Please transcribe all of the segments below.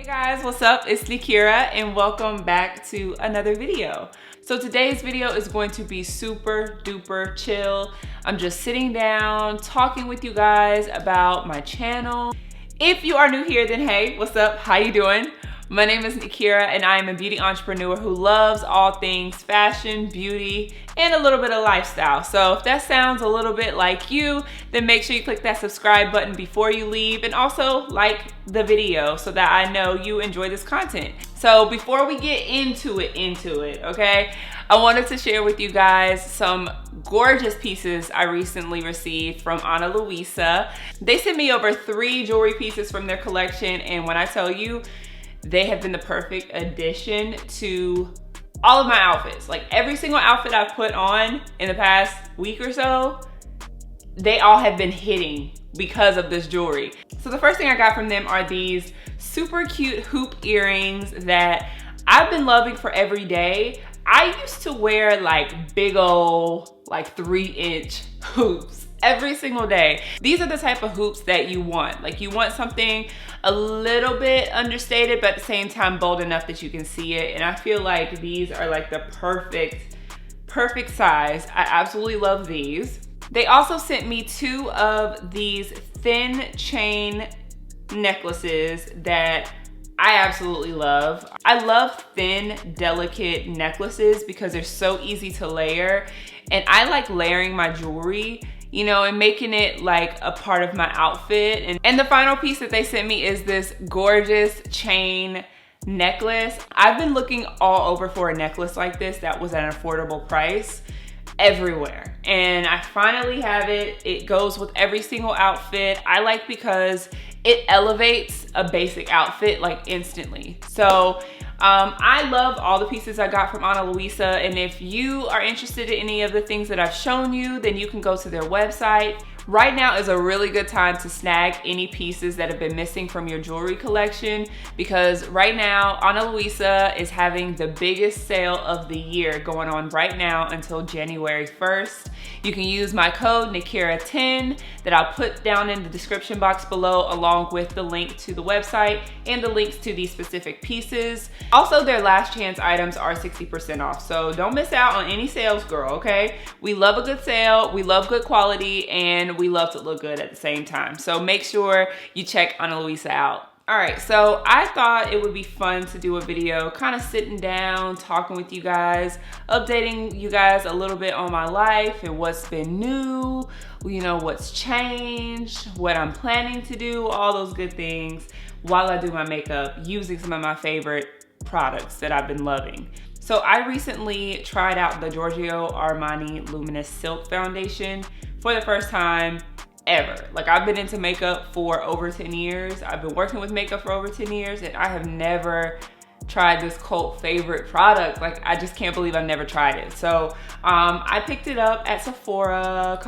Hey guys, what's up? It's Nikira and welcome back to another video. So today's video is going to be super duper chill. I'm just sitting down talking with you guys about my channel. If you are new here, then hey, what's up? How you doing? My name is Nikira and I am a beauty entrepreneur who loves all things fashion, beauty, and a little bit of lifestyle. So if that sounds a little bit like you, then make sure you click that subscribe button before you leave and also like the video so that I know you enjoy this content. So before we get into it, okay, I wanted to share with you guys some gorgeous pieces I recently received from Luisa. They sent me over 3 jewelry pieces from their collection, and when I tell you, they have been the perfect addition to all of my outfits. Like every single outfit I've put on in the past week or so, they all have been hitting because of this jewelry. So the first thing I got from them are these super cute hoop earrings that I've been loving for every day. I used to wear like big old, like 3-inch hoops every single day. These are the type of hoops that you want. Like you want something a little bit understated, but at the same time bold enough that you can see it. And I feel like these are like the perfect size. I absolutely love these. They also sent me 2 of these thin chain necklaces that I absolutely love. I love thin, delicate necklaces because they're so easy to layer. And I like layering my jewelry, you know, and making it like a part of my outfit. And the final piece that they sent me is this gorgeous chain necklace. I've been looking all over for a necklace like this that was at an affordable price everywhere. And I finally have it. It goes with every single outfit. I like because it elevates a basic outfit like instantly. So I love all the pieces I got from Luisa, and if you are interested in any of the things that I've shown you, then you can go to their website. Right now is a really good time to snag any pieces that have been missing from your jewelry collection, because right now Luisa is having the biggest sale of the year going on right now until January 1st. You can use my code Nikira10 that I'll put down in the description box below, along with the link to the website and the links to these specific pieces. Also, their last chance items are 60% off, so don't miss out on any sales, girl, okay? We love a good sale, we love good quality, and we love to look good at the same time. So make sure you check Luisa out. All right, so I thought it would be fun to do a video kind of sitting down, talking with you guys, updating you guys a little bit on my life and what's been new, you know, what's changed, what I'm planning to do, all those good things while I do my makeup using some of my favorite products that I've been loving. So I recently tried out the Giorgio Armani Luminous Silk Foundation for the first time ever. Like, I've been into makeup for over 10 years. I've been working with makeup for over 10 years, and I have never tried this cult favorite product. Like, I just can't believe I've never tried it. So I picked it up at Sephora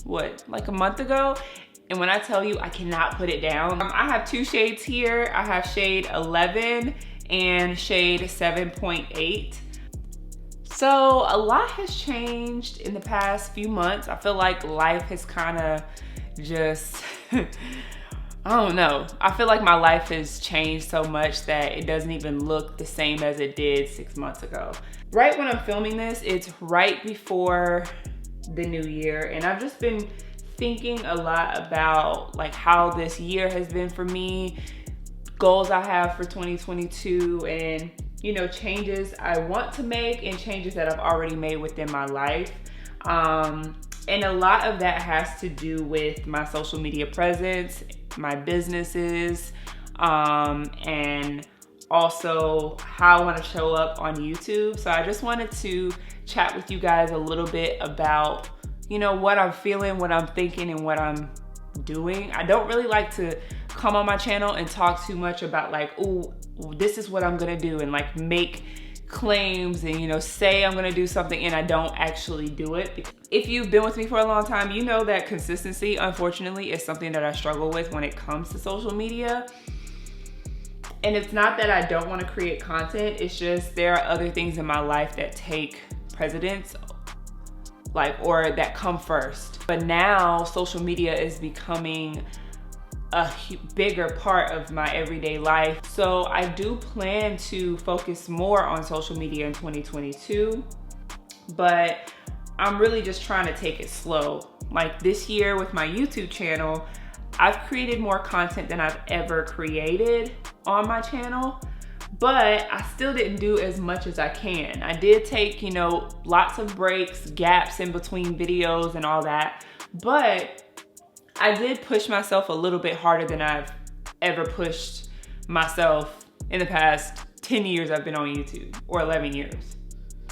like a month ago. And when I tell you, I cannot put it down. I have 2 shades here. I have shade 11 and shade 7.8. So a lot has changed in the past few months. I feel like life has kind of just, I don't know. I feel like my life has changed so much that it doesn't even look the same as it did 6 months ago. Right when I'm filming this, it's right before the new year, and I've just been thinking a lot about like how this year has been for me, goals I have for 2022, and you know, changes I want to make and changes that I've already made within my life. And a lot of that has to do with my social media presence, my businesses, and also how I want to show up on YouTube. So I just wanted to chat with you guys a little bit about, you know, what I'm feeling, what I'm thinking, and what I'm doing. I don't really like to come on my channel and talk too much about like, oh, this is what I'm gonna do, and like make claims and, you know, say I'm gonna do something and I don't actually do it. If you've been with me for a long time, you know that consistency, unfortunately, is something that I struggle with when it comes to social media. And it's not that I don't want to create content, it's just there are other things in my life that take precedence, like, or that come first. But now social media is becoming a bigger part of my everyday life. So I do plan to focus more on social media in 2022, but I'm really just trying to take it slow. Like this year with my YouTube channel, I've created more content than I've ever created on my channel, but I still didn't do as much as I can. I did take, you know, lots of breaks, gaps in between videos and all that, but I did push myself a little bit harder than I've ever pushed myself in the past 10 years I've been on YouTube, or 11 years.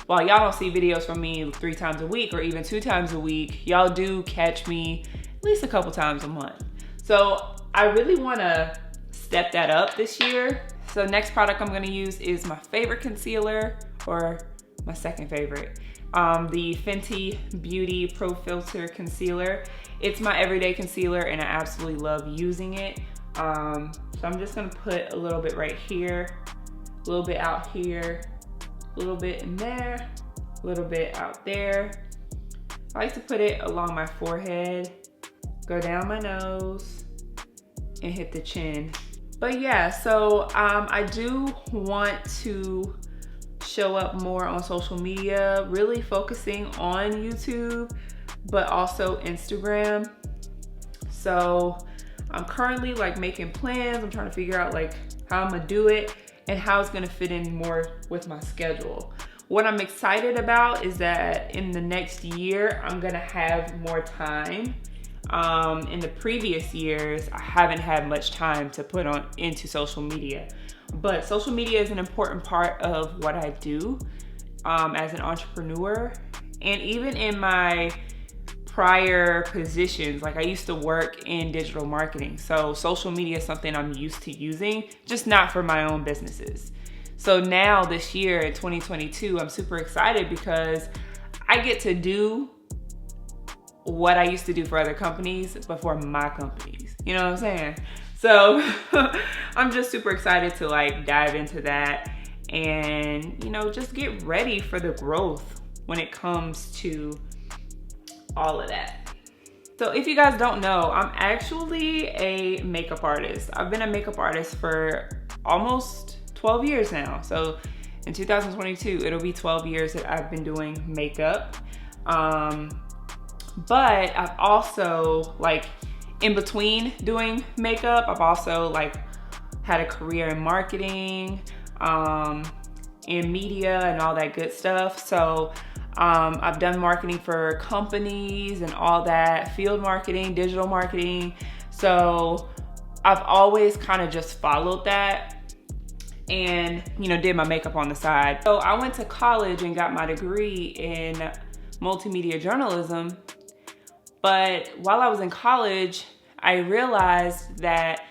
While y'all don't see videos from me 3 times a week or even 2 times a week, y'all do catch me at least a couple times a month. So I really wanna step that up this year. So next product I'm gonna use is my favorite concealer, or my second favorite, the Fenty Beauty Pro Filter Concealer. It's my everyday concealer and I absolutely love using it. So I'm just gonna put a little bit right here, a little bit out here, a little bit in there, a little bit out there. I like to put it along my forehead, go down my nose, and hit the chin. But yeah, so I do want to show up more on social media, really focusing on YouTube, but also Instagram. So I'm currently like making plans. I'm trying to figure out like how I'm gonna do it and how it's gonna fit in more with my schedule. What I'm excited about is that in the next year, I'm gonna have more time. In the previous years, I haven't had much time to put on into social media, but social media is an important part of what I do as an entrepreneur. And even in my prior positions, like I used to work in digital marketing. So social media is something I'm used to using, just not for my own businesses. So now this year in 2022, I'm super excited because I get to do what I used to do for other companies, but for my companies, you know what I'm saying? So I'm just super excited to like dive into that and, you know, just get ready for the growth when it comes to all of that. So if you guys don't know, I'm actually a makeup artist. I've been a makeup artist for almost 12 years now. So in 2022, it'll be 12 years that I've been doing makeup. But I've also, like, in between doing makeup, I've also like had a career in marketing, in media and all that good stuff. So I've done marketing for companies and all that, field marketing, digital marketing. So I've always kind of just followed that and, you know, did my makeup on the side. So I went to college and got my degree in multimedia journalism. But while I was in college, I realized that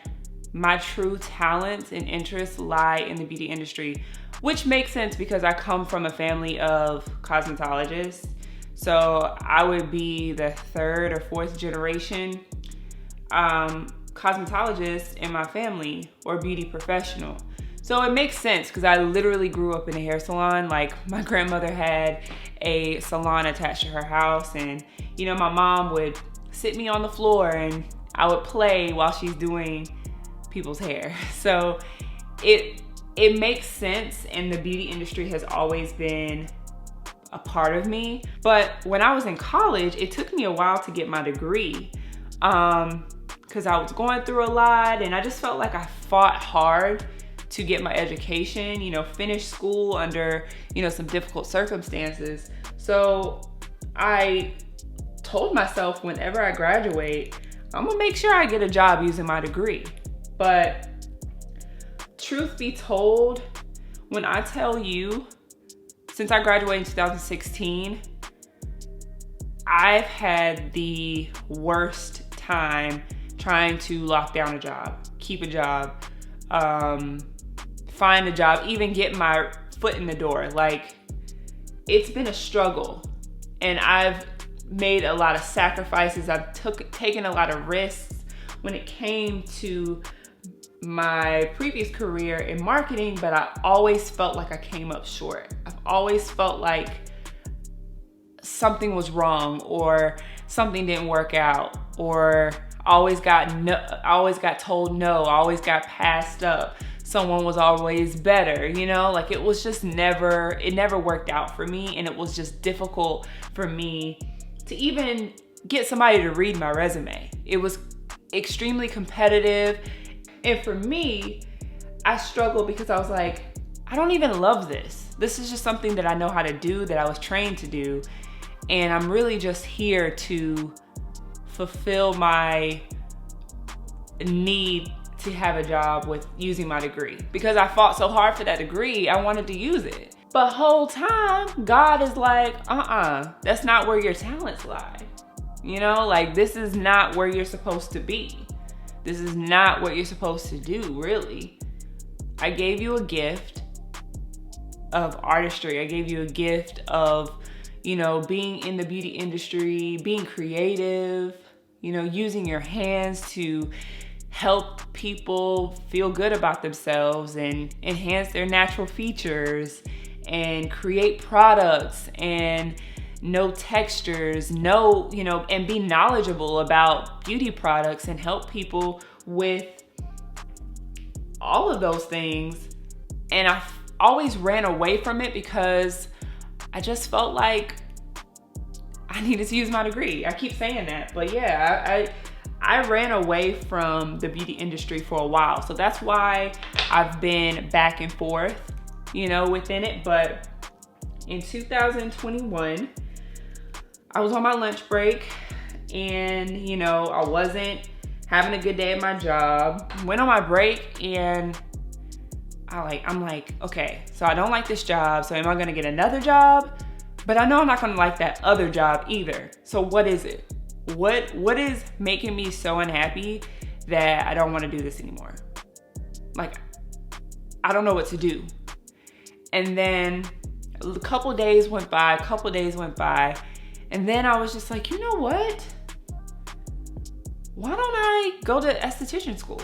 my true talents and interests lie in the beauty industry, which makes sense because I come from a family of cosmetologists. So I would be the 3rd or 4th generation cosmetologist in my family, or beauty professional. So it makes sense because I literally grew up in a hair salon. Like, my grandmother had a salon attached to her house, and you know, my mom would sit me on the floor and I would play while she's doing people's hair. So it makes sense, and the beauty industry has always been a part of me. But when I was in college, it took me a while to get my degree because I was going through a lot and I just felt like I fought hard to get my education, you know, finish school under, you know, some difficult circumstances. So I told myself whenever I graduate, I'm gonna make sure I get a job using my degree. But truth be told, when I tell you, since I graduated in 2016, I've had the worst time trying to lock down a job, keep a job, find a job, even get my foot in the door. Like, it's been a struggle, and I've made a lot of sacrifices. I've taken a lot of risks when it came to my previous career in marketing, but I always felt like I came up short. I've always felt like something was wrong, or something didn't work out, or I always got told no, I always got passed up. Someone was always better, you know? Like it was just it never worked out for me, and it was just difficult for me to even get somebody to read my resume. It was extremely competitive, and for me, I struggled because I was like, I don't even love this. This is just something that I know how to do, that I was trained to do, and I'm really just here to fulfill my need to have a job with using my degree. Because I fought so hard for that degree, I wanted to use it. But whole time, God is like, that's not where your talents lie. You know, like this is not where you're supposed to be. This is not what you're supposed to do, really. I gave you a gift of artistry. I gave you a gift of, you know, being in the beauty industry, being creative, you know, using your hands to help people feel good about themselves and enhance their natural features and create products and know textures, and be knowledgeable about beauty products and help people with all of those things. And I always ran away from it because I just felt like I needed to use my degree. I keep saying that, but yeah, I ran away from the beauty industry for a while. So that's why I've been back and forth, you know, within it. But in 2021, I was on my lunch break and, you know, I wasn't having a good day at my job. Went on my break and I'm like, okay, so I don't like this job. So am I gonna get another job? But I know I'm not gonna like that other job either. So what is it? What is making me so unhappy that I don't want to do this anymore? Like, I don't know what to do. And then a couple days went by, and then I was just like, you know what? Why don't I go to esthetician school?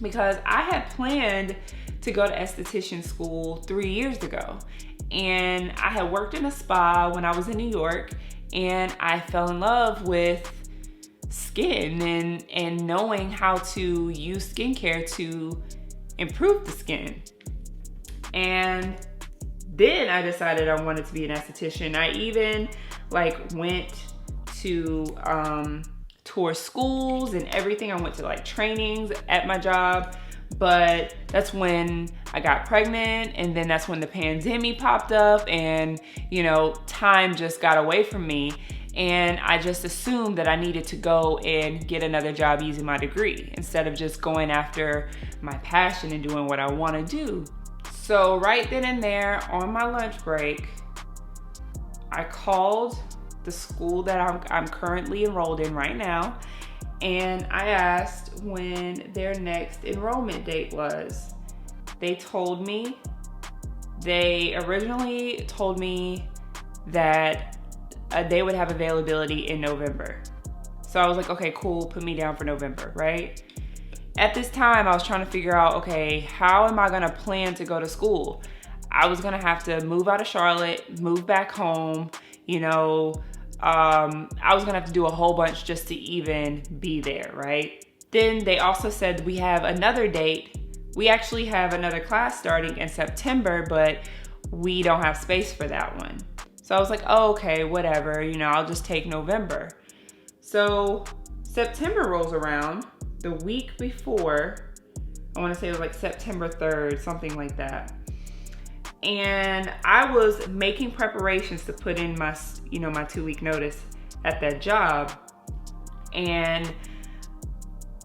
Because I had planned to go to esthetician school 3 years ago. And I had worked in a spa when I was in New York, and I fell in love with skin and knowing how to use skincare to improve the skin. And then I decided I wanted to be an esthetician. I even went to tour schools and everything. I went to trainings at my job, but that's when I got pregnant, and then that's when the pandemic popped up, and time just got away from me, and I just assumed that I needed to go and get another job using my degree instead of just going after my passion and doing what I want to do. So right then and there on my lunch break, I called the school that I'm currently enrolled in right now, and I asked when their next enrollment date was. They told me, they originally told me that they would have availability in November. So I was like, okay, cool, put me down for November, right? At this time, I was trying to figure out, okay, how am I gonna plan to go to school? I was gonna have to move out of Charlotte, move back home, I was gonna have to do a whole bunch just to even be there, right? Then they also said we have another date. We actually have another class starting in September, but we don't have space for that one. So I was like, oh, okay, whatever, I'll just take November. So September rolls around, the week before, I wanna say it was September 3rd, something like that. And I was making preparations to put in my, my 2-week notice at that job. And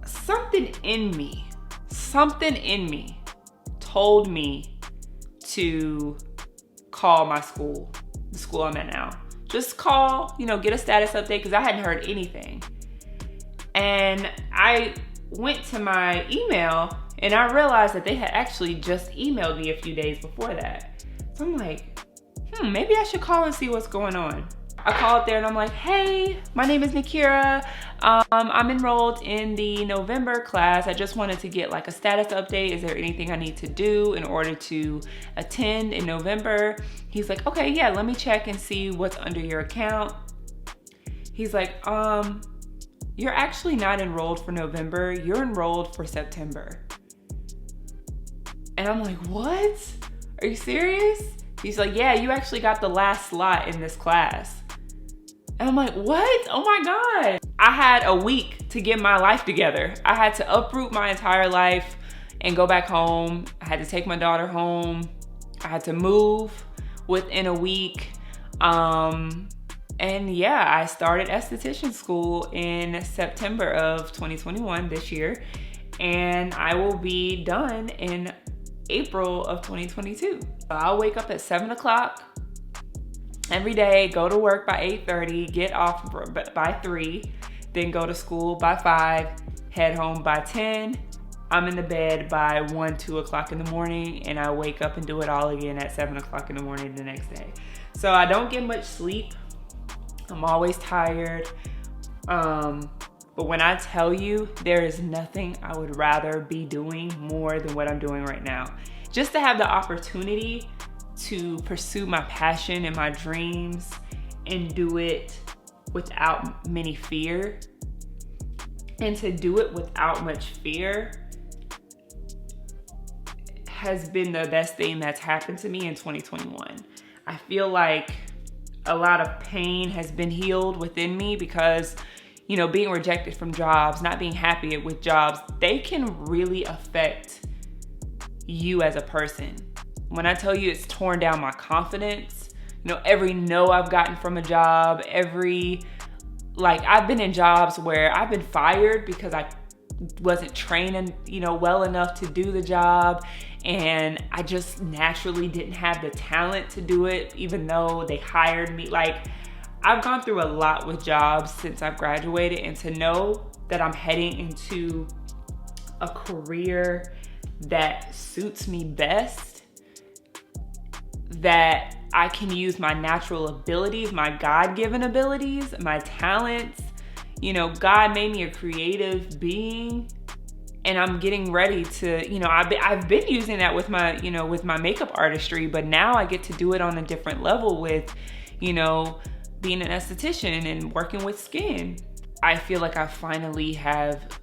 something in me told me to call my school, the school I'm at now. Just call, get a status update, because I hadn't heard anything. And I went to my email and I realized that they had actually just emailed me a few days before that. So I'm like, maybe I should call and see what's going on. I called there and I'm like, hey, my name is Nikira. I'm enrolled in the November class. I just wanted to get a status update. Is there anything I need to do in order to attend in November? He's like, okay, yeah, let me check and see what's under your account. He's like, you're actually not enrolled for November, you're enrolled for September. And I'm like, what? Are you serious? He's like, yeah, you actually got the last slot in this class. And I'm like, what? Oh my God. I had a week to get my life together. I had to uproot my entire life and go back home. I had to take my daughter home. I had to move within a week. And yeah, I started esthetician school in September of 2021 this year. And I will be done in April of 2022. So I'll wake up at 7 o'clock every day, go to work by 8:30, get off by 3, then go to school by 5, head home by 10. I'm in the bed by 1, 2 o'clock in the morning, and I wake up and do it all again at 7 o'clock in the morning the next day. So I don't get much sleep. I'm always tired. But when I tell you, there is nothing I would rather be doing more than what I'm doing right now. Just to have the opportunity to pursue my passion and my dreams and do it without many fear. And to do it without much fear has been the best thing that's happened to me in 2021. I feel like a lot of pain has been healed within me because, you know, being rejected from jobs, not being happy with jobs, they can really affect you as a person. When I tell you it's torn down my confidence, you know, every no I've gotten from a job, I've been in jobs where I've been fired because I wasn't training, you know, well enough to do the job. And I just naturally didn't have the talent to do it, even though they hired me. Like, I've gone through a lot with jobs since I've graduated, and to know that I'm heading into a career that suits me best, that I can use my natural abilities, my God-given abilities, my talents. You know, God made me a creative being, and I'm getting ready to, you know, I've been using that with my, you know, with my makeup artistry, but now I get to do it on a different level with, you know, being an esthetician and working with skin. I feel like I finally have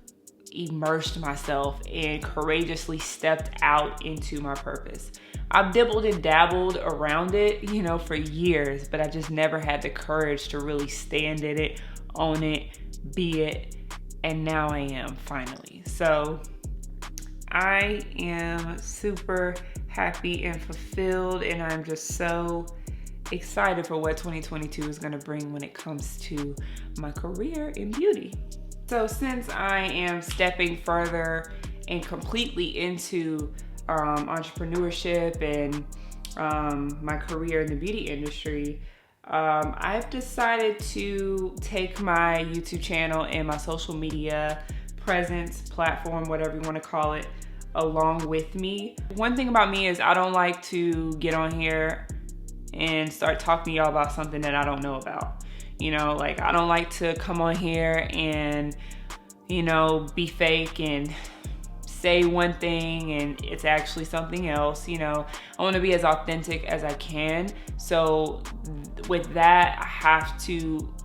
immersed myself and courageously stepped out into my purpose. I've dibbled and dabbled around it, you know, for years, but I just never had the courage to really stand in it, own it, be it, and now I am finally. So I am super happy and fulfilled, and I'm just so excited for what 2022 is going to bring when it comes to my career in beauty. So since I am stepping further and completely into entrepreneurship and my career in the beauty industry, I've decided to take my YouTube channel and my social media presence, platform, whatever you want to call it, along with me. One thing about me is I don't like to get on here and start talking to y'all about something that I don't know about. You know, like, I don't like to come on here and, you know, be fake and say one thing and it's actually something else. You know, I want to be as authentic as I can. So with that,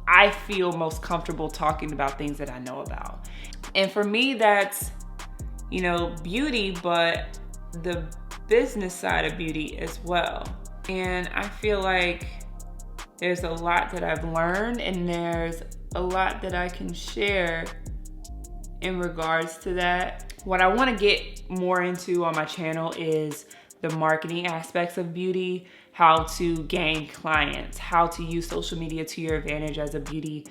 I feel most comfortable talking about things that I know about. And for me, that's, you know, beauty, but the business side of beauty as well. And I feel like there's a lot that I've learned, and there's a lot that I can share in regards to that. What I want to get more into on my channel is the marketing aspects of beauty, how to gain clients, how to use social media to your advantage as a beauty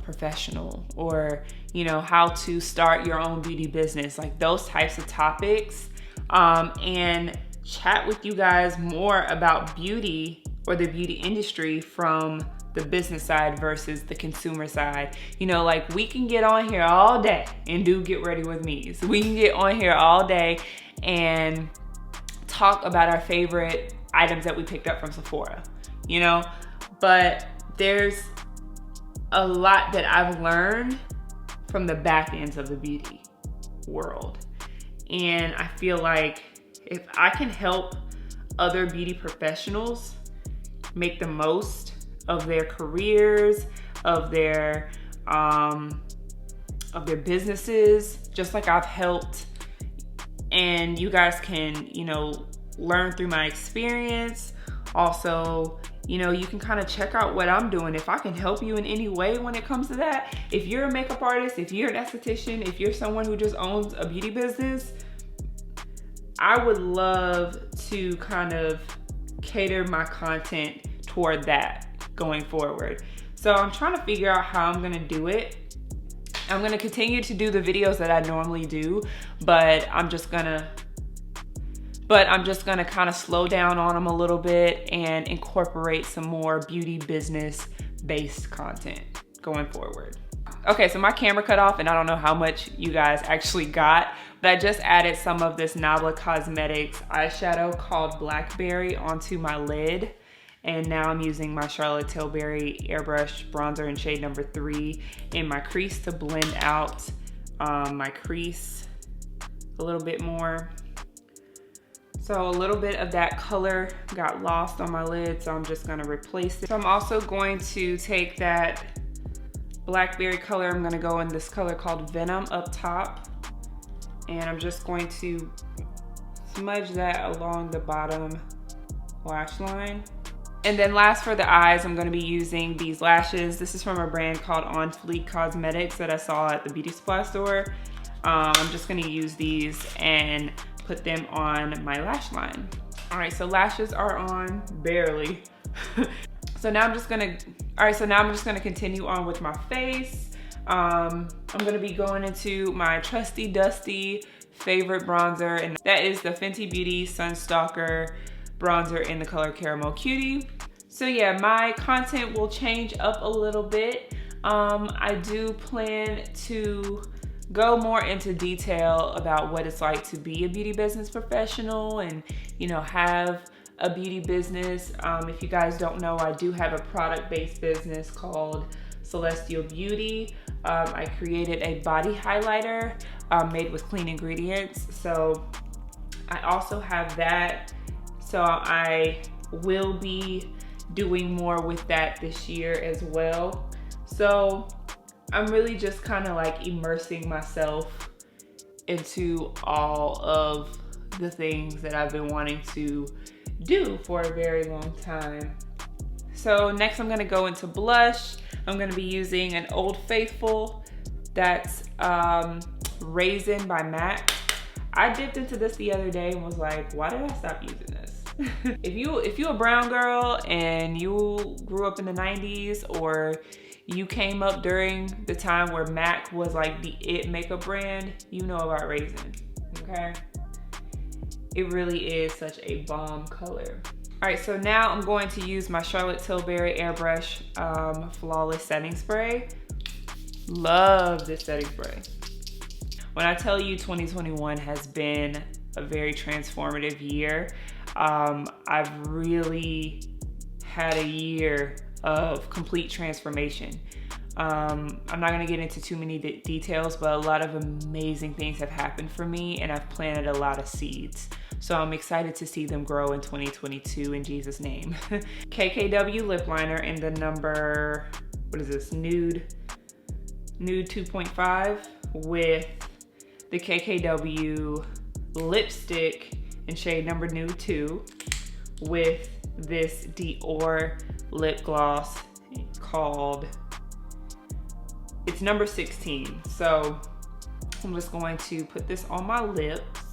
professional, or, you know, how to start your own beauty business, like those types of topics, and chat with you guys more about beauty or the beauty industry from the business side versus the consumer side. You know, like, we can get on here all day and do Get Ready With Me. So we can get on here all day and talk about our favorite items that we picked up from Sephora, you know? But there's a lot that I've learned from the back ends of the beauty world. And I feel like if I can help other beauty professionals make the most of their careers, of their of their businesses, just like I've helped. And you guys can, you know, learn through my experience. Also, you know, you can kind of check out what I'm doing. If I can help you in any way when it comes to that. If you're a makeup artist, if you're an esthetician, if you're someone who just owns a beauty business, I would love to kind of cater my content toward that going forward. So I'm trying to figure out how I'm gonna do it. I'm gonna continue to do the videos that I normally do, but I'm just gonna kind of slow down on them a little bit and incorporate some more beauty business based content going forward. Okay, so my camera cut off and I don't know how much you guys actually got, but I just added some of this Nabla Cosmetics eyeshadow called Blackberry onto my lid. And now I'm using my Charlotte Tilbury airbrush bronzer in shade number 3 in my crease to blend out my crease a little bit more. So a little bit of that color got lost on my lid, so I'm just gonna replace it. So I'm also going to take that Blackberry color, I'm gonna go in this color called Venom up top, and I'm just going to smudge that along the bottom lash line. And then last for the eyes, I'm gonna be using these lashes. This is from a brand called On Fleek Cosmetics that I saw at the beauty supply store. I'm just gonna use these and put them on my lash line. All right, so lashes are on, barely. So now I'm just gonna continue on with my face. I'm gonna be going into my trusty dusty favorite bronzer, and that is the Fenty Beauty Sunstalker bronzer in the color Caramel Cutie. So yeah, my content will change up a little bit. I do plan to go more into detail about what it's like to be a beauty business professional and, you know, have a beauty business. If you guys don't know, I do have a product-based business called Celestial Beauty. I created a body highlighter made with clean ingredients. So I also have that. So I will be doing more with that this year as well. So I'm really just kind of like immersing myself into all of the things that I've been wanting to do for a very long time. So next I'm gonna go into blush. I'm gonna be using an Old Faithful that's Raisin by MAC. I dipped into this the other day and was like, why did I stop using this? If you a brown girl and you grew up in the 90s, or you came up during the time where MAC was like the it makeup brand, you know about Raisin, okay? It really is such a bomb color. All right, so now I'm going to use my Charlotte Tilbury Airbrush Flawless Setting Spray. Love this setting spray. When I tell you 2021 has been a very transformative year, I've really had a year of complete transformation. I'm not gonna get into too many details, but a lot of amazing things have happened for me, and I've planted a lot of seeds. So I'm excited to see them grow in 2022 in Jesus' name. KKW lip liner in the number, what is this, Nude 2.5 with the KKW lipstick in shade number Nude 2 with this Dior lip gloss called, it's number 16. So I'm just going to put this on my lips.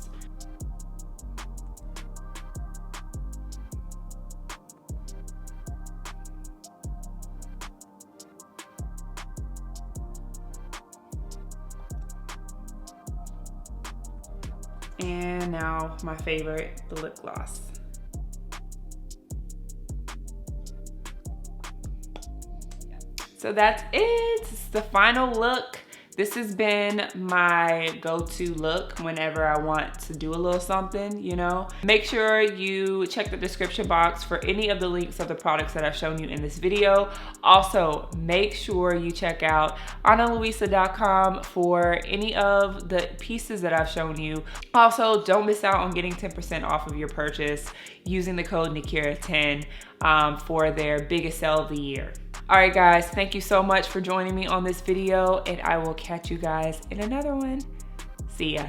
And now my favorite, the lip gloss. So that's it, it's the final look. This has been my go-to look whenever I want to do a little something, you know. Make sure you check the description box for any of the links of the products that I've shown you in this video. Also, make sure you check out analuisa.com for any of the pieces that I've shown you. Also, don't miss out on getting 10% off of your purchase using the code Nikira10 for their biggest sale of the year. All right, guys, thank you so much for joining me on this video, and I will catch you guys in another one. See ya.